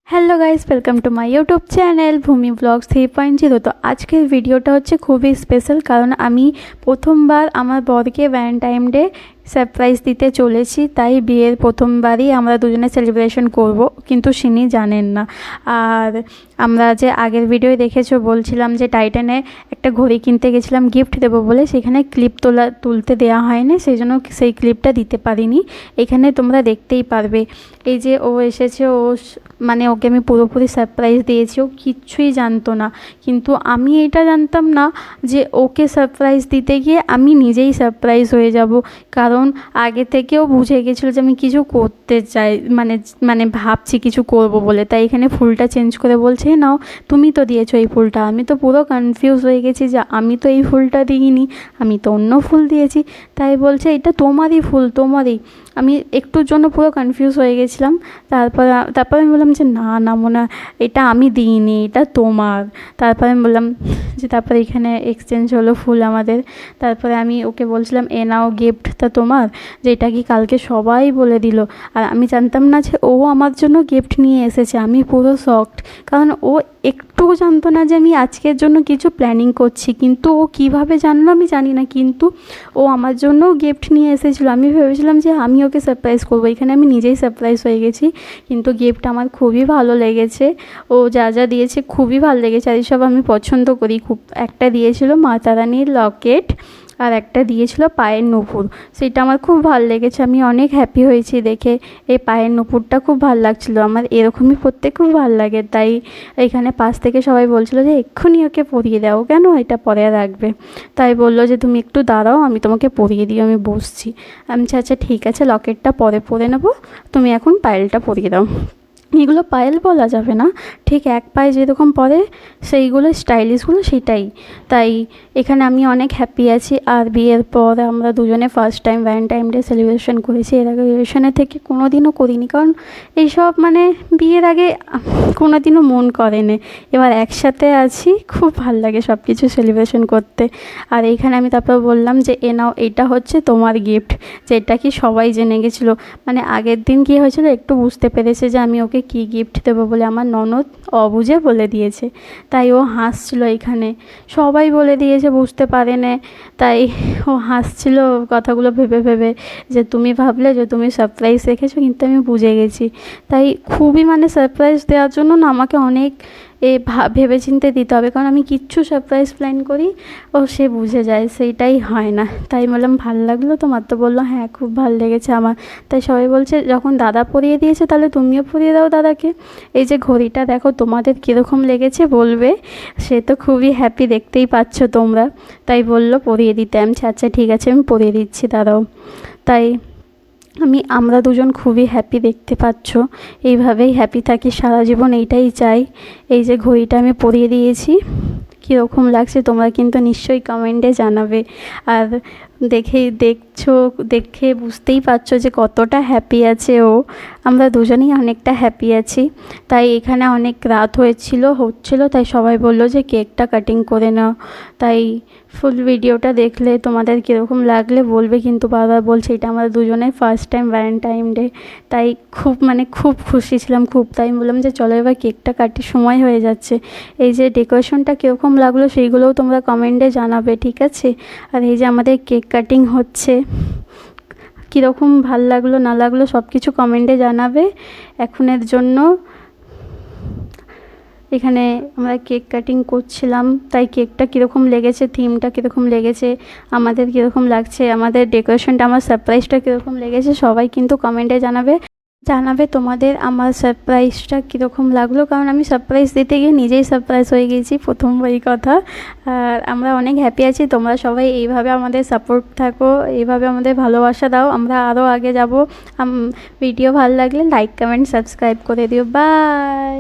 Hello guys, welcome to my YouTube channel ভূমি blogs 3.0। তো আজকের ভিডিওটা হচ্ছে খুবই স্পেশাল, কারণ আমি প্রথমবার আমার বরকে ভ্যালেন্টাইন ডে সারপ্রাইজ দিতে চলেছি। তাই বিয়ের প্রথমবারই আমরা দুজনে সেলিব্রেশন করব, কিন্তু সিনি জানেন না। আর আমরা যে আগের ভিডিও দেখেছো, বলছিলাম যে টাইটানে একটা ঘড়ি কিনতে গেছিলাম গিফট দেবো বলে, সেখানে ক্লিপ তুলতে দেওয়া হয়নি, সেই জন্য সেই ক্লিপটা দিতে পারিনি। এখানে তোমরা দেখতেই পারবে। এই যে ও এসেছে, মানে ওকে আমি পুরোপুরি সারপ্রাইজ দিয়েছি। ও কিচ্ছুই জানতো না, কিন্তু আমি এটা জানতাম না যে ওকে সারপ্রাইজ দিতে গিয়ে আমি নিজেই সারপ্রাইজ হয়ে যাব। কারণ আগে থেকেও বুঝে গেছিলো যে আমি কিছু করতে চাই, মানে ভাবছি কিছু করব বলে। তাই এখানে ফুলটা চেঞ্জ করে বলছে, নাও তুমি তো দিয়েছো এই ফুলটা। আমি তো পুরো কনফিউজ হয়ে গেছি যে আমি তো এই ফুলটা দিইনি, আমি তো অন্য ফুল দিয়েছি। তাই বলছে এটা তোমারই ফুল, তোমারই। আমি একটুর জন্য পুরো কনফিউজ হয়ে গেছিলাম। তারপর আমি বললাম যে না মনে এটা আমি দিইনি, এটা তোমার। তারপরে আমি বললাম যে, তারপরে এখানে এক্সচেঞ্জ হলো ফুল আমাদের। তারপরে আমি ওকে বলছিলাম, এ নাও গিফটটা তোমার, যে এটা কি কালকে সবাই বলে দিল। আর আমি জানতাম না যে ও আমার জন্য গিফট নিয়ে এসেছে। আমি পুরো শকড, কারণ ও একটুও জানতো না যে আমি আজকের জন্য কিছু প্ল্যানিং করছি। কিন্তু ও কীভাবে জানলো আমি জানি না, কিন্তু ও আমার জন্যও গিফট নিয়ে এসেছিলো। আমি ভেবেছিলাম যে আমি ওকে সারপ্রাইজ করবো, এখানে আমি নিজেই সারপ্রাইজ হয়ে গেছি। কিন্তু গিফট আমার খুবই ভালো লেগেছে, ও যা যা দিয়েছে খুবই ভালো লেগেছে। আর এইসব আমি পছন্দ করি খুব। একটা দিয়েছিল মাতা রানীর লকেট, আর একটা দিয়েছিল পায়ের নুপুর। সেটা আমার খুব ভালো লেগেছে, আমি অনেক হ্যাপি হয়েছি দেখে। এই পায়ের নুপুরটা খুব ভালো লাগছিলো আমার, এরকমই পরতে খুব ভালো লাগে। তাই এখানে পাশ থেকে সবাই বলছিলো যে এক্ষুনি ওকে পরিয়ে দাও, কেন এটা পরে রাখবে। তাই বললো যে তুমি একটু দাঁড়াও, আমি তোমাকে পরিয়ে দিই, আমি বসছি। আমি আচ্ছা ঠিক আছে, লকেটটা পরে পরে নেবো, তুমি এখন পায়েলটা পরিয়ে দাও। এগুলো পায়েল বলা যাবে না, ঠিক এক পায়ে যেরকম পরে সেইগুলো স্টাইলিশগুলো সেটাই। তাই এখানে আমি অনেক হ্যাপি আছি। আর বিয়ের পর আমরা দুজনে first time Valentine day celebration করেছি। এর আগে রিলেশনের থেকে কোনো দিনও করিনি, কারণ এইসব বিয়ের আগে কোনো দিনও মন করেনি। এবার একসাথে আছি, খুব ভাল লাগে সব কিছু সেলিব্রেশন করতে। আর এইখানে আমি তারপর বললাম যে এ নাও, এটা হচ্ছে তোমার গিফট। যেটা কি সবাই জেনে গেছিলো, আগের দিন কী হয়েছিল একটু বুঝতে পেরেছে যে আমি ওকে কী গিফট দেবো বলে। আমার ননদ অবুঝে বলে দিয়েছে, তাই ও হাসছিল। এখানে সবাই বলে দিয়েছে, বুঝতে পারে না, তাই ও হাসছিল কথাগুলো ভেবে ভেবে, যে তুমি ভাবলে যে তুমি সারপ্রাইজ রেখেছো, কিন্তু আমি বুঝে গেছি। তাই খুবই সারপ্রাইজ দেওয়ার জন্য না আমাকে অনেক ভেবেচিন্তে দিতে হবে, কারণ আমি কিচ্ছু সারপ্রাইজ প্ল্যান করি ও সে বুঝে যায়, সেইটাই হয় না। তাই বললাম ভালো লাগলো তোমার? তো বললো হ্যাঁ খুব ভালো লেগেছে আমার। তাই সবাই বলছে যখন দাদা পরিয়ে দিয়েছে তাহলে তুমিও পরিয়ে দাও দাদাকে। এই যে ঘড়িটা দেখো, তোমাদের কীরকম লেগেছে বলবে। সে তো খুবই হ্যাপি, দেখতেই পাচ্ছ তোমরা। তাই বললো পরিয়ে দিতে। আমি আচ্ছা ঠিক আছে, আমি পরিয়ে দিচ্ছি, দাঁড়াও। তাই আমরা দুজন খুবই হ্যাপি, দেখতে পাচ্ছ। এইভাবেই হ্যাপি থাকি সারা জীবন, এইটাই চাই। এই যে ঘড়িটা আমি পরিয়ে দিয়েছি, কীরকম লাগছে তোমরা কিন্তু নিশ্চয়ই কমেন্টে জানাবে। আর দেখে বুঝতেই পারছো যে কতটা হ্যাপি আছে ও। আমরা দুজনেই অনেকটা হ্যাপি আছি। তাই এখানে অনেক রাত হচ্ছিল, তাই সবাই বললো যে কেকটা কাটিং করে নাও। তাই ফুল ভিডিওটা দেখলে তোমাদের কীরকম লাগলে বলবে। কিন্তু বারবার বলছে এটা আমাদের দুজনের ফার্স্ট টাইম ভ্যালেন্টাইন ডে। তাই খুব খুশি ছিলাম খুব। তাই বললাম যে চলো এবার কেকটা কাটি, সময় হয়ে যাচ্ছে। এই যে ডেকোরেশনটা কীরকম লাগলো সেইগুলোও তোমরা কমেন্টে জানাবে, ঠিক আছে? আর এই যে আমাদের কেক কাটিং হচ্ছে, কীরকম ভাল লাগলো না লাগলো সব কিছু কমেন্টে জানাবে। এখনের জন্য এখানে আমরা কেক কাটিং করছিলাম। তাই কেকটা কীরকম লেগেছে, থিমটা কীরকম লেগেছে, আমাদের কীরকম লাগছে, আমাদের ডেকোরেশনটা, আমার সারপ্রাইজটা কীরকম লেগেছে, সবাই কিন্তু কমেন্টে জানাবে তোমাদের আমার সারপ্রাইজটা কীরকম লাগলো। কারণ আমি সারপ্রাইজ দিতে গিয়ে নিজেই সারপ্রাইজ হয়ে গেছি, প্রথমবারই কথা। আর আমরা অনেক হ্যাপি আছি। তোমরা সবাই এইভাবে আমাদের সাপোর্ট থাকো, এইভাবে আমাদের ভালোবাসা দাও, আমরা আরও আগে যাব। ভিডিও ভালো লাগলে লাইক কমেন্ট সাবস্ক্রাইব করে দিও। বাই।